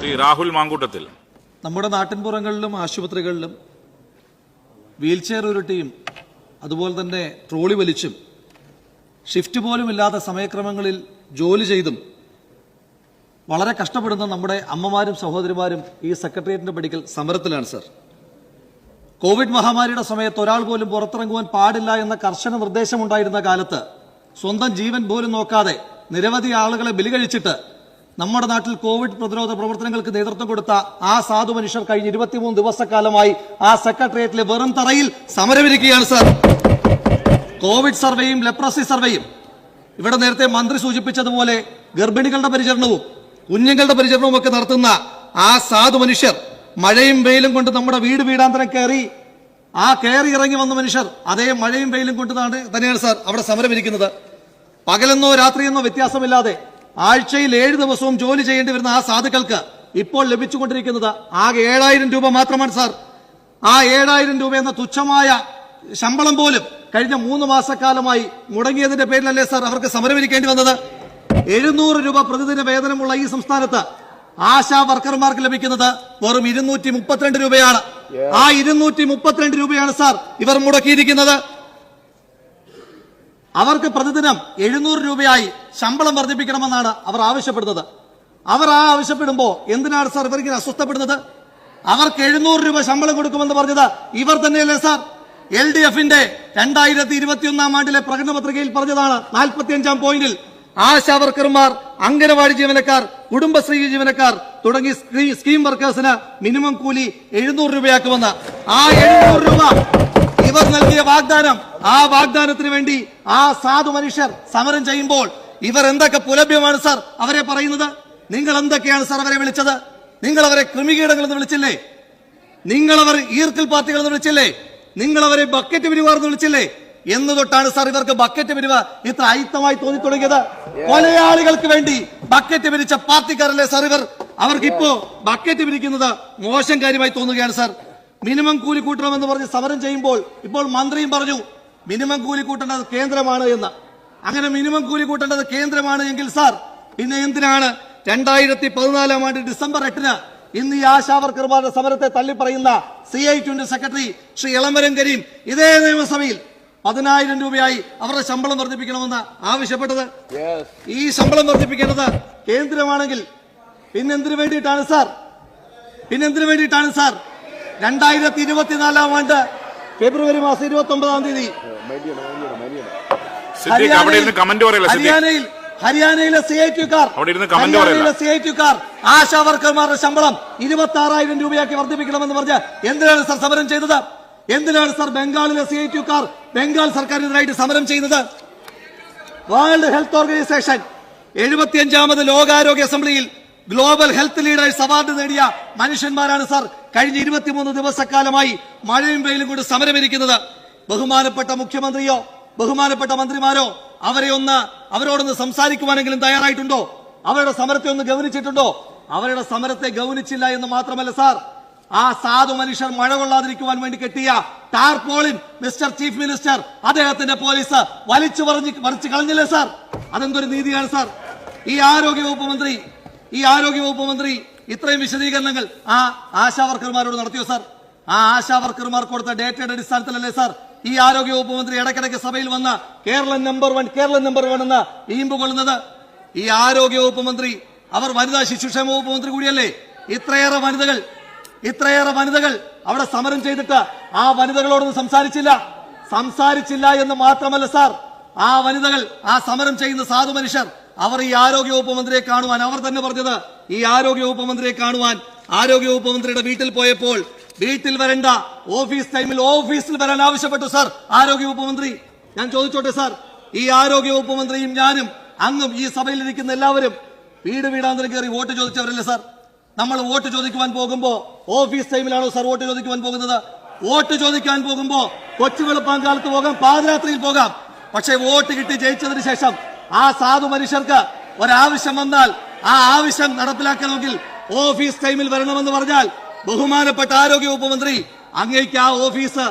ശ്രീ രാഹുൽ മാങ്കൂട്ടത്തിൽ, നമ്മുടെ നാട്ടിൻപുറങ്ങളിലും ആശുപത്രികളിലും വീൽചെയർ ഉരുട്ടിയും അതുപോലെ തന്നെ ട്രോളി വലിച്ചും ഷിഫ്റ്റ് പോലും ഇല്ലാത്ത സമയക്രമങ്ങളിൽ ജോലി ചെയ്തും വളരെ കഷ്ടപ്പെടുന്ന നമ്മുടെ അമ്മമാരും സഹോദരിമാരും ഈ സെക്രട്ടേറിയറ്റിന്റെ പടിക്കൽ സമരത്തിലാണ് സർ. കോവിഡ് മഹാമാരിയുടെ സമയത്ത് ഒരാൾ പോലും പുറത്തിറങ്ങുവാൻ പാടില്ല എന്ന കർശന നിർദ്ദേശമുണ്ടായിരുന്ന കാലത്ത് സ്വന്തം ജീവൻ പോലും നോക്കാതെ നിരവധി ആളുകളെ ബലികഴിച്ചിട്ട് നമ്മുടെ നാട്ടിൽ കോവിഡ് പ്രതിരോധ പ്രവർത്തനങ്ങൾക്ക് നേതൃത്വം കൊടുത്ത ആ സാധു മനുഷ്യർ കഴിഞ്ഞ 23 ദിവസക്കാലമായി ആ സെക്രട്ടേറിയറ്റിലെ വെറും തറയിൽ സമരമിരിക്കുകയാണ് സർ. കോവിഡ് സർവേയും ലെപ്രസി സർവേയും ഇവിടെ നേരത്തെ മന്ത്രി സൂചിപ്പിച്ചതുപോലെ ഗർഭിണികളുടെ പരിചരണവും കുഞ്ഞുങ്ങളുടെ പരിചരണവും ഒക്കെ നടത്തുന്ന ആ സാധു മനുഷ്യർ മഴയും വെയിലും കൊണ്ട് നമ്മുടെ വീട് വീടാന്തരം കയറി ഇറങ്ങി വന്ന മനുഷ്യർ അതേ മഴയും വെയിലും കൊണ്ട് തന്നെയാണ് സാർ അവിടെ സമരമിരിക്കുന്നത്. പകലെന്നോ രാത്രിയെന്നോ വ്യത്യാസമില്ലാതെ ആഴ്ചയിൽ 7 ദിവസവും ജോലി ചെയ്യേണ്ടി വരുന്ന ആ സാധുക്കൾക്ക് ഇപ്പോൾ ലഭിച്ചുകൊണ്ടിരിക്കുന്നത് ആകെ 7000 രൂപ മാത്രമാണ് സാർ. ആ 7000 രൂപ എന്ന തുച്ഛമായ ശമ്പളം പോലും കഴിഞ്ഞ 3 മാസക്കാലമായി മുടങ്ങിയതിന്റെ പേരിലല്ലേ സാർ അവർക്ക് സമരമിരിക്കേണ്ടി വന്നത്. 700 രൂപ പ്രതിദിന വേതനമുള്ള ഈ സംസ്ഥാനത്ത് ആശാ വർക്കർമാർക്ക് ലഭിക്കുന്നത് വെറും 232 രൂപയാണ്. ആ 232 രൂപയാണ് സാർ ഇവർ മുടക്കിയിരിക്കുന്നത്. അവർക്ക് പ്രതിദിനം 700 രൂപയായി ശമ്പളം വർദ്ധിപ്പിക്കണമെന്നാണ് അവർ ആവശ്യപ്പെടുന്നത്. അവർ ആവശ്യപ്പെടുമ്പോൾ എന്തിനാണ് സാർ ഇവരിങ്ങനെ അസ്വസ്ഥപ്പെടുന്നത്? അവർക്ക് 700 രൂപ ശമ്പളം കൊടുക്കുമെന്ന് പറഞ്ഞത് ഇവർ തന്നെയല്ലേ സാർ. LDFന്റെ 2021 ആണ്ടിലെ പ്രകടന പത്രികയിൽ പറഞ്ഞതാണ് 45-ാം പോയിന്റിൽ ആശാ വർക്കർമാർ, അംഗനവാടി ജീവനക്കാർ, കുടുംബശ്രീ ജീവനക്കാർ തുടങ്ങി സ്കീം വർക്കേഴ്സിന് മിനിമം കൂലി 700 രൂപയാക്കുമെന്ന്. ആ 700 രൂപ ഇവർ നൽകിയ വാഗ്ദാനം, ആ വാഗ്ദാനത്തിന് വേണ്ടി ആ സാധു മനുഷ്യർ സമരം ചെയ്യുമ്പോൾ ഇവർ എന്തൊക്കെ പുലഭ്യമാണ് സാർ അവരെ പറയുന്നത്. നിങ്ങൾ എന്തൊക്കെയാണ് സാർ അവരെ വിളിച്ചത്? നിങ്ങൾ അവരെ കൃമികീടങ്ങളെന്ന് വിളിച്ചില്ലേ? നിങ്ങൾ അവർ ഈർക്കൽ പാർട്ടികളെന്ന് വിളിച്ചില്ലേ? നിങ്ങൾ അവരെ ബക്കറ്റ് പിരിവാർന്ന് വിളിച്ചില്ലേ? എന്ന് തൊട്ടാണ് സാർ ഇവർക്ക് ബക്കറ്റ് പിരിവ് ഇത്ര അയിത്തമായി തോന്നി തുടങ്ങിയത്? കൊലയാളികൾക്ക് വേണ്ടി ബക്കറ്റ് പിരിച്ച പാർട്ടിക്കാരല്ലേ സാർ ഇവർ. അവർക്കിപ്പോ ബക്കറ്റ് പിരിക്കുന്നത് മോശം കാര്യമായി തോന്നുകയാണ് സാർ. മിനിമം കൂലി കൂട്ടണമെന്ന് പറഞ്ഞ് സമരം ചെയ്യുമ്പോൾ ഇപ്പോൾ മന്ത്രിയും പറഞ്ഞു മിനിമം കൂലി കൂട്ടേണ്ടത് കേന്ദ്രമാണ് എന്ന്. അങ്ങനെ മിനിമം കൂലി കൂട്ടേണ്ടത് കേന്ദ്രമാണ് എങ്കിൽ സാർ പിന്നെ എന്തിനാണ് 2014 ആണ്ട് ഡിസംബർ 8-ന് ഇന്ന് ഈ ആശാവർക്കർമാരുടെ സമരത്തെ തള്ളിപ്പറയുന്ന CITUവിന്റെ സെക്രട്ടറി ശ്രീ എളമരം കരീം ഇതേ നിയമസഭയിൽ 10,000 രൂപയായി അവരുടെ ശമ്പളം വർദ്ധിപ്പിക്കണമെന്ന് ആവശ്യപ്പെട്ടത്? ഈ ശമ്പളം വർദ്ധിപ്പിക്കേണ്ടത് കേന്ദ്രമാണെങ്കിൽ പിന്നെന്തിനു വേണ്ടിയിട്ടാണ് സാർ? 2024 ആണ്ട് ഫെബ്രുവരി മാസം 29-ാം തീയതി ഹരിയാനയിലെ CITUക്കാർ ആശാ വർക്കർമാരുടെ ശമ്പളം 26,000 രൂപയാക്കി വർദ്ധിപ്പിക്കണമെന്ന് പറഞ്ഞ് എന്തിനാണ് സാർ സമരം ചെയ്തത്? എന്തിനാണ് സാർ ബംഗാളിലെ CITUക്കാർ ബംഗാൾ സർക്കാരിനെതിരായിട്ട് സമരം ചെയ്യുന്നത്? വേൾഡ് ഹെൽത്ത് ഓർഗനൈസേഷൻ 75-ാമത് ലോകാരോഗ്യ അസംബ്ലിയിൽ ഗ്ലോബൽ ഹെൽത്ത് ലീഡേഴ്സ് അവാർഡ് നേടിയ മനുഷ്യന്മാരാണ് സാർ കഴിഞ്ഞ 23 ദിവസക്കാലമായി മഴയും വെയിലും കൊണ്ട് സമരമിരിക്കുന്നത്. ബഹുമാനപ്പെട്ട മുഖ്യമന്ത്രിയോ ബഹുമാനപ്പെട്ട മന്ത്രിമാരോ അവരോടൊന്ന് സംസാരിക്കുവാനെങ്കിലും തയ്യാറായിട്ടുണ്ടോ? അവരുടെ സമരത്തെ ഒന്ന് ഗൗനിച്ചിട്ടുണ്ടോ? അവരുടെ സമരത്തെ ഗൗനിച്ചില്ല എന്ന് മാത്രമല്ല സാർ, ആ സാധു മനുഷ്യർ മഴ കൊള്ളാതിരിക്കുവാൻ വേണ്ടി കെട്ടിയ ടാർപോളിൻ മിസ്റ്റർ ചീഫ് മിനിസ്റ്റർ അദ്ദേഹത്തിന്റെ പോലീസ് വലിച്ചു കളഞ്ഞില്ലേ സാർ? അതെന്തൊരു നീതിയാണ് സാർ? ഈ ആരോഗ്യവകുപ്പ് മന്ത്രി ഇത്രയും വിശദീകരണങ്ങൾ ആ ആശാ വർക്കർമാരോട് നടത്തിയോ സാർ? ആ ആശാ വർക്കർമാർ കൊടുത്ത ഡേറ്റയുടെ അടിസ്ഥാനത്തിലല്ലേ സാർ ഈ ആരോഗ്യവകുപ്പ് മന്ത്രി ഇടയ്ക്കിടയ്ക്ക് സഭയിൽ വന്ന് കേരളം നമ്പർ 1 എന്ന് ഈമ്പ് കൊള്ളുന്നത്? ഈ ആരോഗ്യവകുപ്പ് മന്ത്രി അവർ വനിതാ ശിശുക്ഷേമ വകുപ്പ് മന്ത്രി കൂടിയല്ലേ? ഇത്രയേറെ വനിതകൾ അവിടെ സമരം ചെയ്തിട്ട് ആ വനിതകളോടൊന്നും സംസാരിച്ചില്ല എന്ന് മാത്രമല്ല സാർ, ആ വനിതകൾ, ആ സമരം ചെയ്യുന്ന സാധു മനുഷ്യർ അവർ ഈ ആരോഗ്യവകുപ്പ് മന്ത്രിയെ കാണുവാൻ, അവർ തന്നെ പറഞ്ഞത് ഈ ആരോഗ്യവകുപ്പ് മന്ത്രിയെ കാണുവാൻ ആരോഗ്യവകുപ്പ് മന്ത്രിയുടെ വീട്ടിൽ പോയപ്പോൾ വീട്ടിൽ വരണ്ട, ഓഫീസ് ടൈമിൽ ഓഫീസിൽ വരാൻ ആവശ്യപ്പെട്ടു സാർ ആരോഗ്യവകുപ്പ് മന്ത്രി. ഞാൻ ചോദിച്ചോട്ടെ സാർ, ഈ ആരോഗ്യവകുപ്പ് മന്ത്രിയും ഞാനും അങ്ങും ഈ സഭയിലിരിക്കുന്ന എല്ലാവരും വീട് വീടാന്തരം കയറി വോട്ട് ചോദിച്ചവരല്ലേ സാർ? നമ്മൾ വോട്ട് ചോദിക്കുവാൻ പോകുമ്പോ ഓഫീസ് ടൈമിലാണോ സാർ വോട്ട് ചോദിക്കുവാൻ പോകുന്നത്? വോട്ട് ചോദിക്കാൻ പോകുമ്പോ കൊച്ചു വെളുപ്പാങ്കാലത്ത് പോകാം, പാതിരാത്രിയിൽ പോകാം. പക്ഷെ വോട്ട് കിട്ടി ജയിച്ചതിന് ശേഷം ആ സാധു മനുഷ്യർക്ക് ഒരാവശ്യം വന്നാൽ ആ ആവശ്യം നടപ്പിലാക്കണമെങ്കിൽ ഓഫീസ് ടൈമിൽ വരണമെന്ന് പറഞ്ഞാൽ ബഹുമാനപ്പെട്ട ആരോഗ്യവകുപ്പ് മന്ത്രി അങ്ങേക്ക് ആ ഓഫീസ്